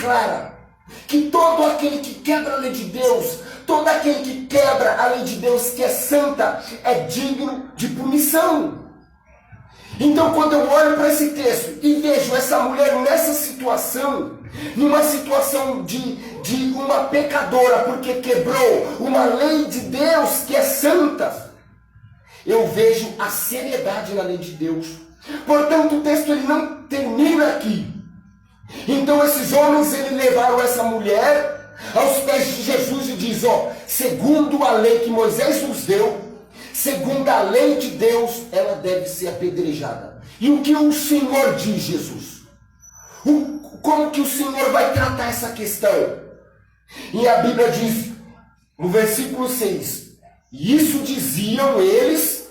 declara que todo aquele que quebra a lei de Deus, todo aquele que quebra a lei de Deus, que é santa, é digno de punição. Então, quando eu olho para esse texto e vejo essa mulher nessa situação, numa situação de uma pecadora, porque quebrou uma lei de Deus que é santa, eu vejo a seriedade na lei de Deus. Portanto, o texto ele não termina aqui. Então, esses homens eles levaram essa mulher aos pés de Jesus e diz: segundo a lei que Moisés nos deu, segundo a lei de Deus, ela deve ser apedrejada. E o que o Senhor diz, Jesus? Como que o Senhor vai tratar essa questão? E a Bíblia diz, no versículo 6, isso diziam eles,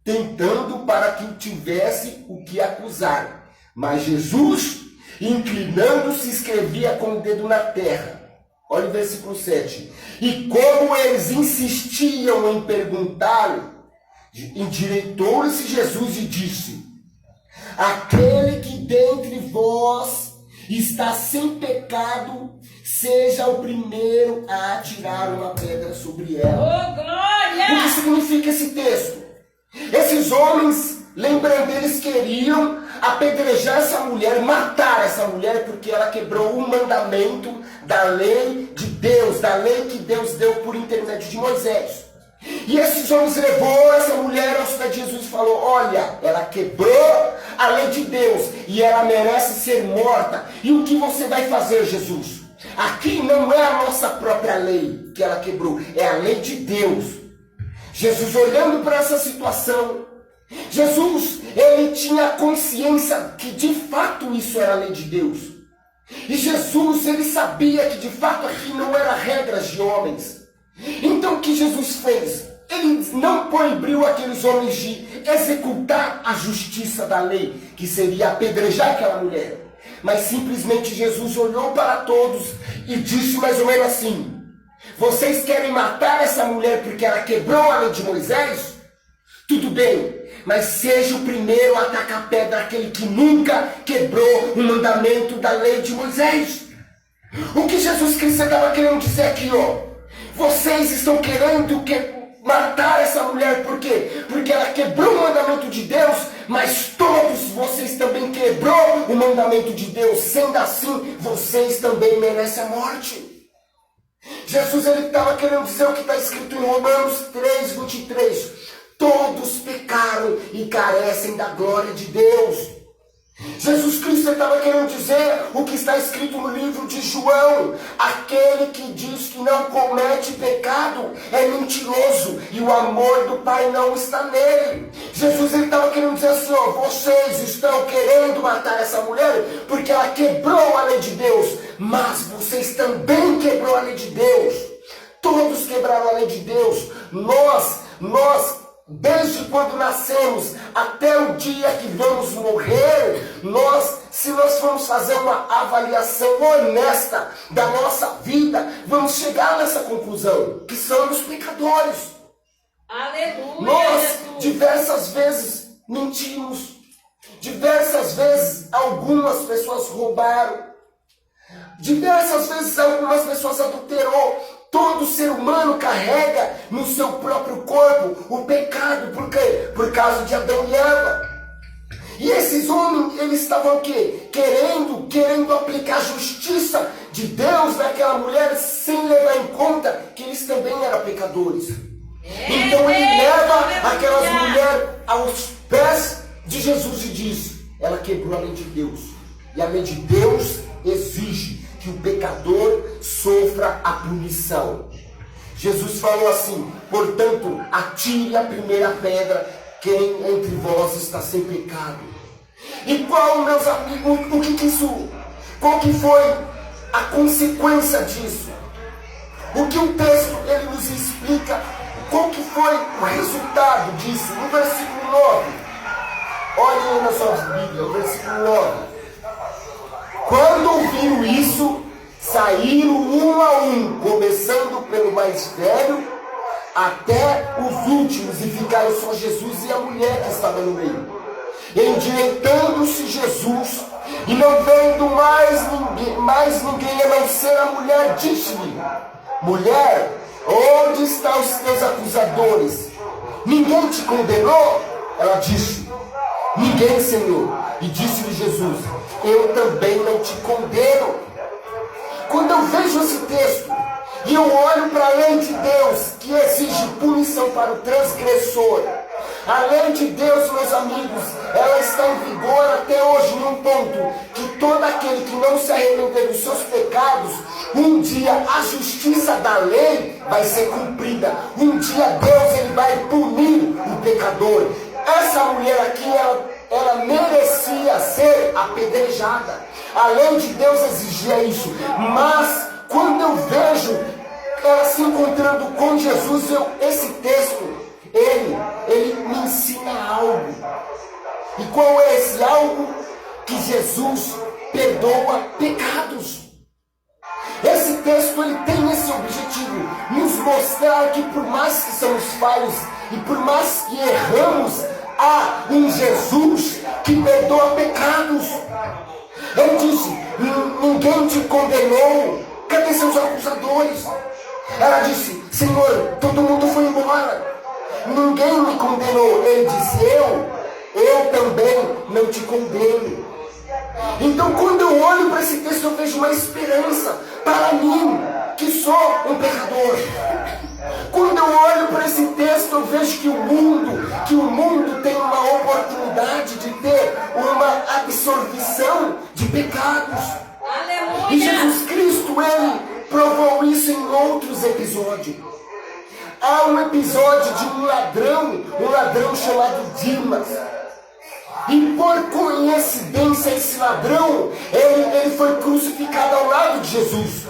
tentando para que tivesse o que acusar. Mas Jesus, inclinando-se, escrevia com o dedo na terra. Olha o versículo 7. E como eles insistiam em perguntar, endireitou-se Jesus e disse: aquele que dentre vós está sem pecado, seja o primeiro a atirar uma pedra sobre ela. Oh, glória! O que significa esse texto? Esses homens, lembrando, eles queriam apedrejar essa mulher, matar essa mulher, porque ela quebrou o mandamento da lei de Deus, da lei que Deus deu por intermédio de Moisés. E esses homens levou essa mulher aos pés de Jesus e falou: olha, ela quebrou a lei de Deus e ela merece ser morta. E o que você vai fazer, Jesus? Aqui não é a nossa própria lei que ela quebrou, é a lei de Deus. Jesus, olhando para essa situação, Jesus, ele tinha consciência que de fato isso era a lei de Deus. E Jesus, ele sabia que de fato aqui não era regras de homens. Então o que Jesus fez? Ele não proibiu aqueles homens de executar a justiça da lei, que seria apedrejar aquela mulher. Mas simplesmente Jesus olhou para todos e disse mais ou menos assim: vocês querem matar essa mulher porque ela quebrou a lei de Moisés? Tudo bem, mas seja o primeiro a atacar pedra aquele que nunca quebrou o mandamento da lei de Moisés. O que Jesus Cristo estava querendo dizer aqui, vocês estão querendo matar essa mulher, por quê? Porque ela quebrou o mandamento de Deus, mas todos vocês também quebrou o mandamento de Deus, sendo assim, vocês também merecem a morte. Jesus, ele estava querendo dizer o que está escrito em Romanos 3, 23. Todos pecaram e carecem da glória de Deus. Jesus Cristo estava querendo dizer o que está escrito no livro de João: aquele que diz que não comete pecado é mentiroso e o amor do Pai não está nele. Jesus, ele estava querendo dizer assim: vocês estão querendo matar essa mulher porque ela quebrou a lei de Deus, mas vocês também quebrou a lei de Deus. Todos quebraram a lei de Deus. Nós desde quando nascemos até o dia que vamos morrer, se nós formos fazer uma avaliação honesta da nossa vida, vamos chegar nessa conclusão, que somos pecadores. Aleluia! Nós diversas vezes mentimos, diversas vezes algumas pessoas roubaram, diversas vezes algumas pessoas adulterou. Todo ser humano carrega no seu próprio corpo o pecado. Por quê? Por causa de Adão e Eva. E esses homens, eles estavam o quê? Querendo aplicar a justiça de Deus naquela mulher, sem levar em conta que eles também eram pecadores. Então ele leva aquelas mulheres aos pés de Jesus e diz: ela quebrou a lei de Deus. E a lei de Deus exige que o pecador sofra a punição. Jesus falou assim: portanto, atire a primeira pedra quem entre vós está sem pecado. E qual, meus amigos, qual que foi a consequência disso? O que o texto ele nos explica, qual que foi o resultado disso? No versículo 9, olhem aí na sua Bíblia, o versículo 9. Quando ouviram isso, saíram um a um, começando pelo mais velho até os últimos, e ficaram só Jesus e a mulher que estava no meio. Endireitando-se Jesus, E não vendo mais ninguém a não ser a mulher, disse-lhe: mulher, onde estão os teus acusadores? Ninguém te condenou? Ela disse: ninguém, Senhor. E disse-lhe Jesus: eu também não te condeno. Quando eu vejo esse texto e eu olho para a lei de Deus, que exige punição para o transgressor, a lei de Deus, meus amigos, ela está em vigor até hoje, num ponto que todo aquele que não se arrepender dos seus pecados, um dia a justiça da lei vai ser cumprida. Um dia Deus ele vai punir o pecador. Essa mulher aqui, ela merecia ser apedrejada. A lei de Deus exigia isso. Mas quando eu vejo ela se encontrando com Jesus, esse texto, ele me ensina algo. E qual é esse algo? Que Jesus perdoa pecados. Esse texto ele tem esse objetivo, nos mostrar que por mais que somos falhos e por mais que erramos, há um Jesus que perdoa pecados. Ele disse: ninguém te condenou, cadê seus acusadores? Ela disse: Senhor, todo mundo foi embora, ninguém me condenou. Ele disse: eu também não te condeno. Então quando eu olho para esse texto, eu vejo uma esperança para mim, que sou um pecador. Quando eu olho para esse texto, eu vejo que o mundo tem uma oportunidade de ter uma absorção de pecados. Aleluia. E Jesus Cristo, ele provou isso em outros episódios. Há um episódio de um ladrão chamado Dimas. E por coincidência, esse ladrão, ele foi crucificado ao lado de Jesus.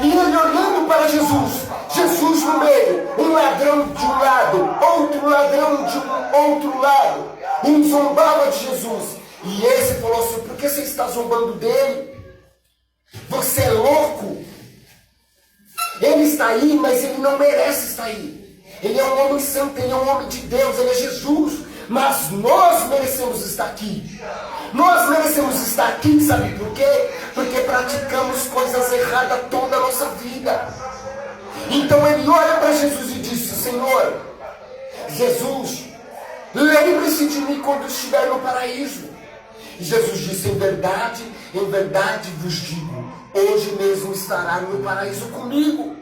E ele olhando para Jesus no meio, um ladrão de um lado, outro ladrão de um outro lado. Um zombava de Jesus. E esse falou assim: por que você está zombando dele? Você é louco? Ele está aí, mas ele não merece estar aí. Ele é um homem santo, ele é um homem de Deus, ele é Jesus. Mas nós merecemos estar aqui. Nós merecemos estar aqui, sabe por quê? Porque praticamos coisas erradas toda a nossa vida. Então ele olha para Jesus e disse: Senhor, Jesus, lembre-se de mim quando estiver no paraíso. E Jesus disse: em verdade vos digo, hoje mesmo estará no paraíso comigo.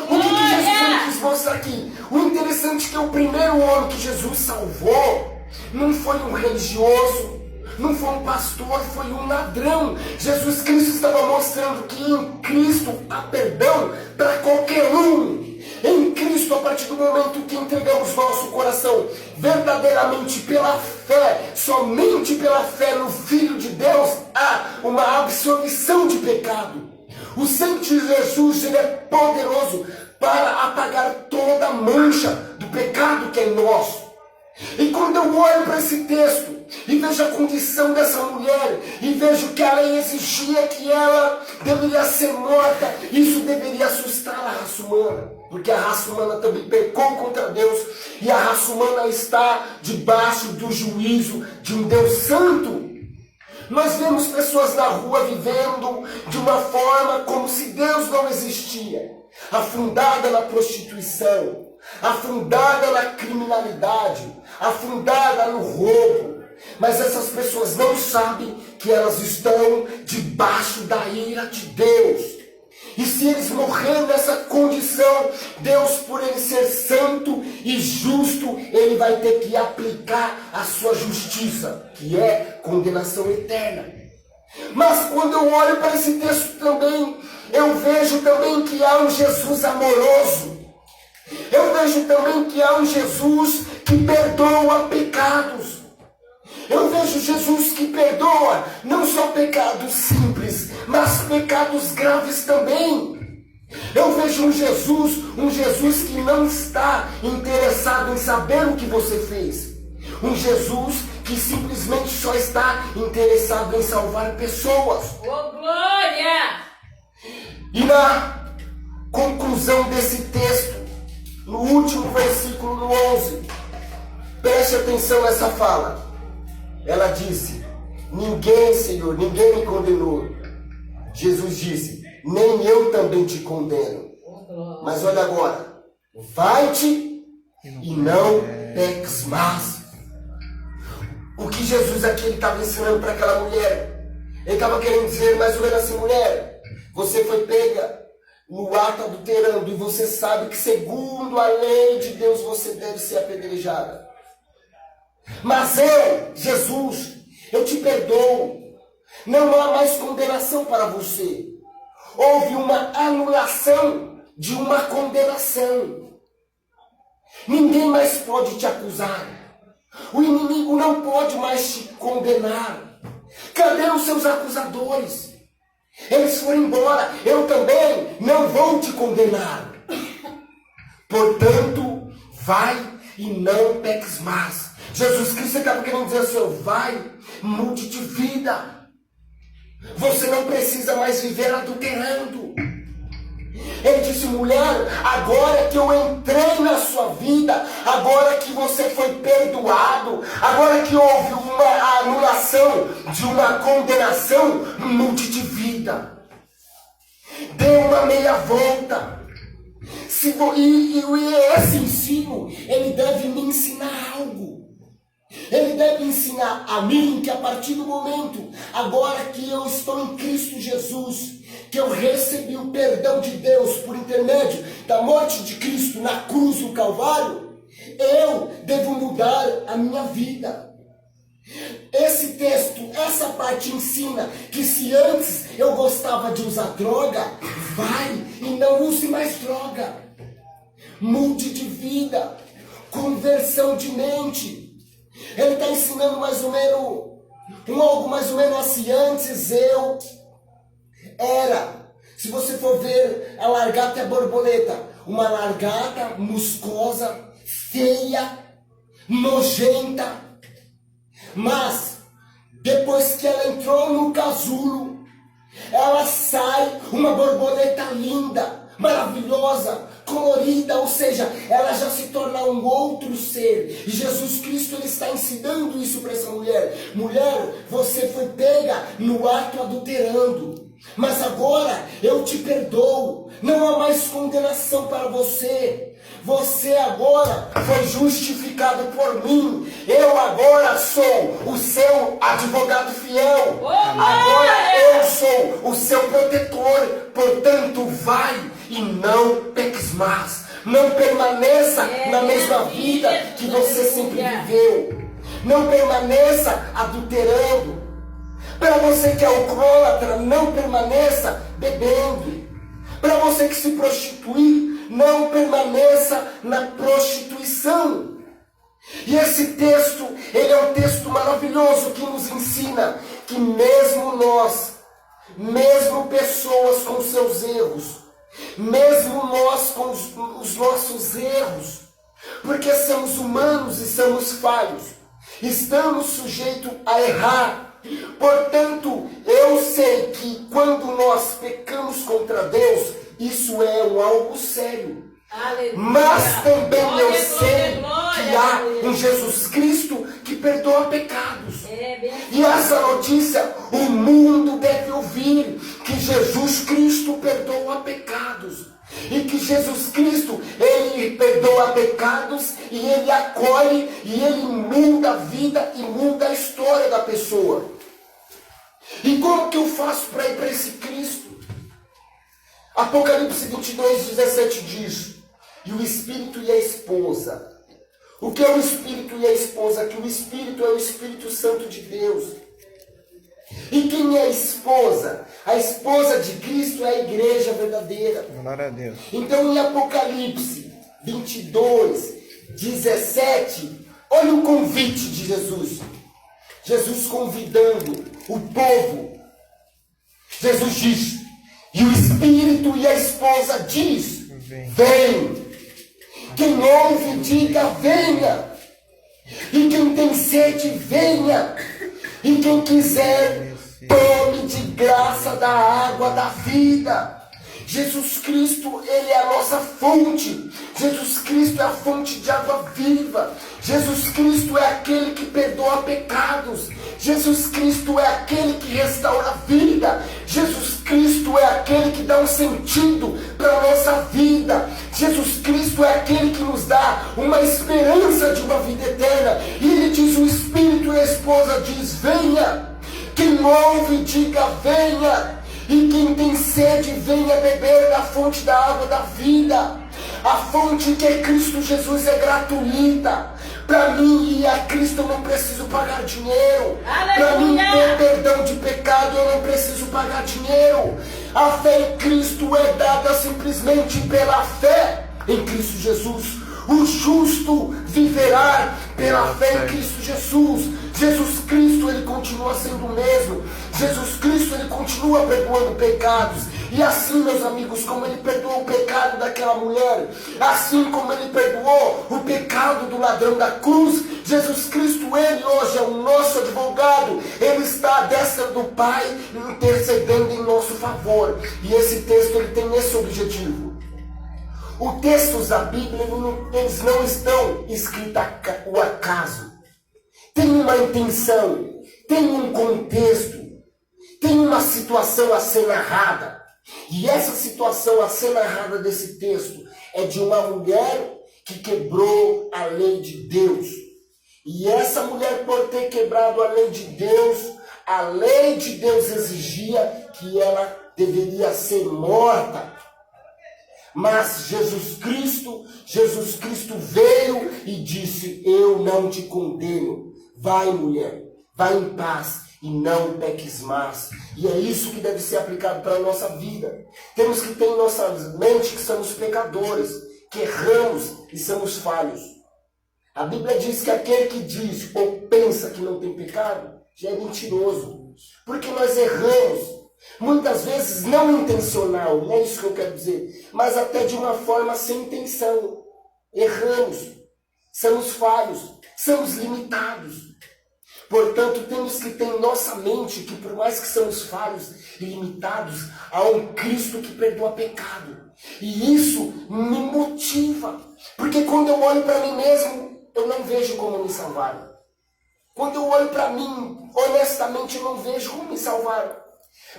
O que Jesus quis mostrar aqui? O interessante é que o primeiro homem que Jesus salvou não foi um religioso, não foi um pastor, foi um ladrão. Jesus Cristo estava mostrando que em Cristo há perdão para qualquer um. Em Cristo, a partir do momento que entregamos nosso coração verdadeiramente pela fé, somente pela fé no Filho de Deus, há uma absolvição de pecado. O sangue de Jesus, ele é poderoso para apagar toda a mancha do pecado que é em nós. E quando eu olho para esse texto e vejo a condição dessa mulher e vejo que a lei exigia que ela deveria ser morta, isso deveria assustar a raça humana, porque a raça humana também pecou contra Deus e a raça humana está debaixo do juízo de um Deus santo. Nós vemos pessoas na rua vivendo de uma forma como se Deus não existia, afundada na prostituição, afundada na criminalidade, afundada no roubo. Mas essas pessoas não sabem que elas estão debaixo da ira de Deus. E se eles morrerem nessa condição, Deus, por ele ser santo e justo, ele vai ter que aplicar a sua justiça, que é condenação eterna. Mas quando eu olho para esse texto também, eu vejo também que há um Jesus amoroso. Eu vejo também que há um Jesus que perdoa pecados. Eu vejo Jesus que perdoa não só pecados simples, mas pecados graves também. Eu vejo um Jesus que não está interessado em saber o que você fez. Um Jesus que simplesmente só está interessado em salvar pessoas. Oh, glória! E na conclusão desse texto, no último versículo, no 11, preste atenção nessa fala. Ela disse: Ninguém, Senhor, ninguém me condenou. Jesus disse, nem eu também te condeno. Mas olha agora, vai-te e não peques mais. O que Jesus aqui estava ensinando para aquela mulher? Ele estava querendo dizer mais ou menos assim, mulher, você foi pega no ato adulterando e você sabe que segundo a lei de Deus você deve ser apedrejada. Mas eu, Jesus, eu te perdoo. Não há mais condenação para você. Houve uma anulação de uma condenação. Ninguém mais pode te acusar. O inimigo não pode mais te condenar. Cadê os seus acusadores? Eles foram embora. Eu também não vou te condenar. Portanto, vai e não peques mais. Jesus Cristo estava querendo dizer assim, vai, mude de vida. Você não precisa mais viver adulterando. Ele disse, mulher, agora que eu entrei na sua vida, agora que você foi perdoado, agora que houve uma anulação de uma condenação, mude de vida. Dê uma meia volta. E esse ensino, ele deve me ensinar algo. Ele deve ensinar a mim que a partir do momento, agora que eu estou em Cristo Jesus, que eu recebi o perdão de Deus por intermédio da morte de Cristo na cruz do Calvário, eu devo mudar a minha vida. Esse texto, essa parte ensina que se antes eu gostava de usar droga, vai e não use mais droga. Mude de vida, conversão de mente. Ele está ensinando mais ou menos, algo mais ou menos assim, antes eu era, se você for ver a largata e a borboleta, uma largata muscosa, feia, nojenta, mas depois que ela entrou no casulo, ela sai uma borboleta linda, maravilhosa, colorida, ou seja, ela já se torna um outro ser. E Jesus Cristo, ele está ensinando isso para essa mulher. Mulher, você foi pega no ato adulterando, mas agora eu te perdoo. Não há mais condenação para você. Você agora foi justificado por mim. Eu agora sou o seu advogado fiel. Agora eu sou o seu protetor. Portanto, vai e não peques mais. Não permaneça na mesma vida que você sempre viveu. Não permaneça adulterando. Para você que é alcoólatra, não permaneça bebendo. Para você que se prostitui, não permaneça na prostituição. E esse texto, ele é um texto maravilhoso que nos ensina que mesmo nós, mesmo pessoas com seus erros, mesmo nós com os nossos erros, porque somos humanos e somos falhos, estamos sujeitos a errar. Portanto, eu sei que quando nós pecamos contra Deus, isso é algo sério. Aleluia. Mas também eu sei que há um Jesus Cristo que perdoa pecados. E essa notícia o mundo deve ouvir, que Jesus Cristo perdoa pecados. E que Jesus Cristo, ele perdoa pecados e ele acolhe e ele muda a vida e muda a história da pessoa. E como que eu faço para ir para esse Cristo? Apocalipse 22, 17 diz, e o Espírito e a esposa. O que é o Espírito e a esposa? Que o Espírito é o Espírito Santo de Deus. E quem é a esposa? A esposa de Cristo é a igreja verdadeira. Glória a Deus. Então em Apocalipse 22, 17, olha o convite de Jesus. Jesus convidando o povo. Jesus diz, e o Espírito e a esposa diz, vem. Quem ouve, diga, venha. E quem tem sede, venha. E quem quiser, tome de graça da água da vida. Jesus Cristo, Ele é a nossa fonte. Jesus Cristo é a fonte de água viva. Jesus Cristo é aquele que perdoa pecados. Jesus Cristo é aquele que restaura a vida. Jesus Cristo é aquele que dá um sentido para a nossa vida. Jesus Cristo é aquele que nos dá uma esperança de uma vida eterna. E Ele diz, o Espírito e a esposa diz, venha. Quem ouve, diga, venha. E quem tem sede, venha beber da fonte da água da vida. A fonte que é Cristo Jesus é gratuita. Para mim ir a Cristo eu não preciso pagar dinheiro. Para mim ter perdão de pecado eu não preciso pagar dinheiro. A fé em Cristo é dada simplesmente pela fé em Cristo Jesus. O justo viverá pela fé em Cristo Jesus. Jesus Cristo, Ele continua sendo o mesmo. Jesus Cristo, Ele continua perdoando pecados. E assim, meus amigos, como Ele perdoou o pecado daquela mulher, assim como Ele perdoou o pecado do ladrão da cruz, Jesus Cristo, Ele hoje é o nosso advogado. Ele está à destra do Pai, intercedendo em nosso favor. E esse texto, ele tem esse objetivo. Os textos da Bíblia, eles não estão escritos ao acaso. Tem uma intenção, tem um contexto, tem uma situação a ser narrada. E essa situação a ser narrada desse texto é de uma mulher que quebrou a lei de Deus. E essa mulher, por ter quebrado a lei de Deus exigia que ela deveria ser morta. Mas Jesus Cristo veio e disse, eu não te condeno. Vai, mulher, vai em paz e não peques mais. E é isso que deve ser aplicado para a nossa vida. Temos que ter em nossa mente que somos pecadores, que erramos e somos falhos. A Bíblia diz que aquele que diz ou pensa que não tem pecado, já é mentiroso. Porque nós erramos. Muitas vezes não intencional, não é isso que eu quero dizer, mas até de uma forma sem intenção. Erramos, somos falhos, somos limitados. Portanto, temos que ter em nossa mente que por mais que somos falhos e limitados, há um Cristo que perdoa pecado. E isso me motiva, porque quando eu olho para mim mesmo, eu não vejo como me salvar. Quando eu olho para mim, honestamente, eu não vejo como me salvar.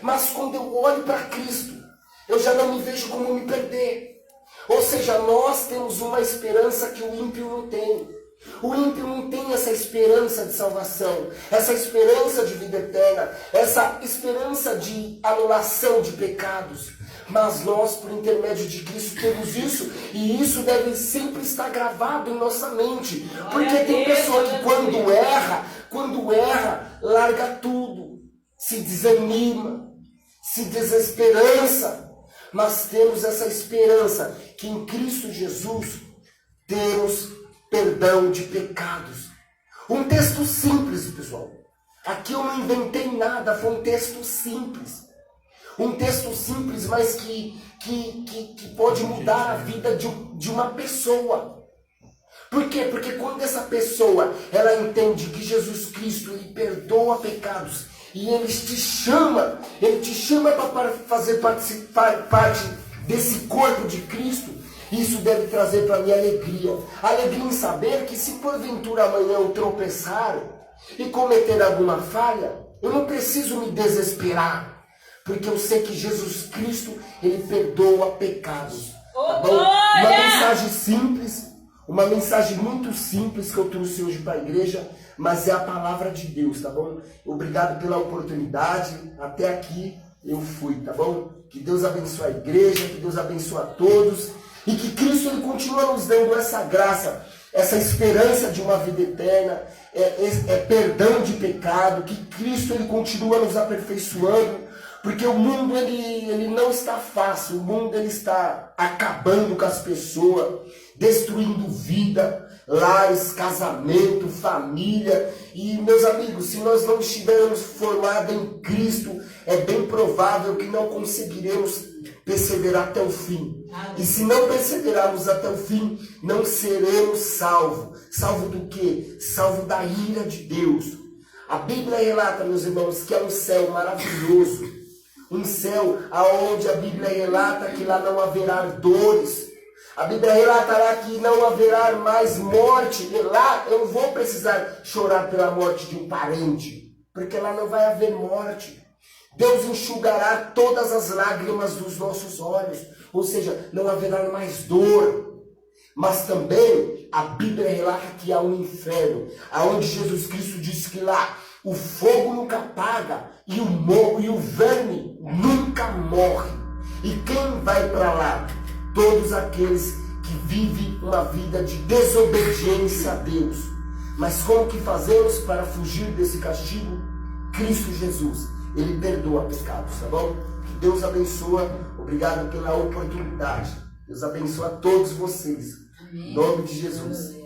Mas quando eu olho para Cristo, eu já não me vejo como me perder. Ou seja, nós temos uma esperança que o ímpio não tem. O ímpio não tem essa esperança de salvação, essa esperança de vida eterna, essa esperança de anulação de pecados. Mas nós, por intermédio de Cristo, temos isso. E isso deve sempre estar gravado em nossa mente. Porque tem pessoa que quando erra, larga tudo. Se desanima, se desesperança. Mas temos essa esperança que em Cristo Jesus temos perdão de pecados. Um texto simples, pessoal. Aqui eu não inventei nada, foi um texto simples. Um texto simples, mas que pode mudar a vida de uma pessoa. Por quê? Porque quando essa pessoa, ela entende que Jesus Cristo, Ele perdoa pecados, e Ele te chama para fazer parte desse corpo de Cristo, isso deve trazer para mim alegria. Alegria em saber que se porventura amanhã eu tropeçar e cometer alguma falha, eu não preciso me desesperar. Porque eu sei que Jesus Cristo, Ele perdoa pecados. Tá bom? Uma mensagem simples, uma mensagem muito simples que eu trouxe hoje para a igreja, mas é a palavra de Deus, tá bom? Obrigado pela oportunidade, até aqui eu fui, tá bom? Que Deus abençoe a igreja, que Deus abençoe a todos, e que Cristo, Ele continua nos dando essa graça, essa esperança de uma vida eterna, perdão de pecado, que Cristo, Ele continua nos aperfeiçoando, porque o mundo ele não está fácil, o mundo ele está acabando com as pessoas, destruindo vida, lares, casamento, família. E meus amigos, se nós não estivermos formados em Cristo, é bem provável que não conseguiremos perseverar até o fim. E se não perseverarmos até o fim, não seremos salvos. Salvo do quê? Salvo da ira de Deus. A Bíblia relata, meus irmãos, que é um céu maravilhoso. Um céu aonde a Bíblia relata que lá não haverá dores. A Bíblia relatará que não haverá mais morte. E lá eu não vou precisar chorar pela morte de um parente, porque lá não vai haver morte. Deus enxugará todas as lágrimas dos nossos olhos. Ou seja, não haverá mais dor. Mas também a Bíblia relata que há um inferno, aonde Jesus Cristo diz que lá o fogo nunca apaga e o verme nunca morre. E quem vai para lá? Todos aqueles que vivem uma vida de desobediência a Deus. Mas como que fazemos para fugir desse castigo? Cristo Jesus, Ele perdoa pecados, tá bom? Que Deus abençoe. Obrigado pela oportunidade. Deus abençoe a todos vocês. Em nome de Jesus.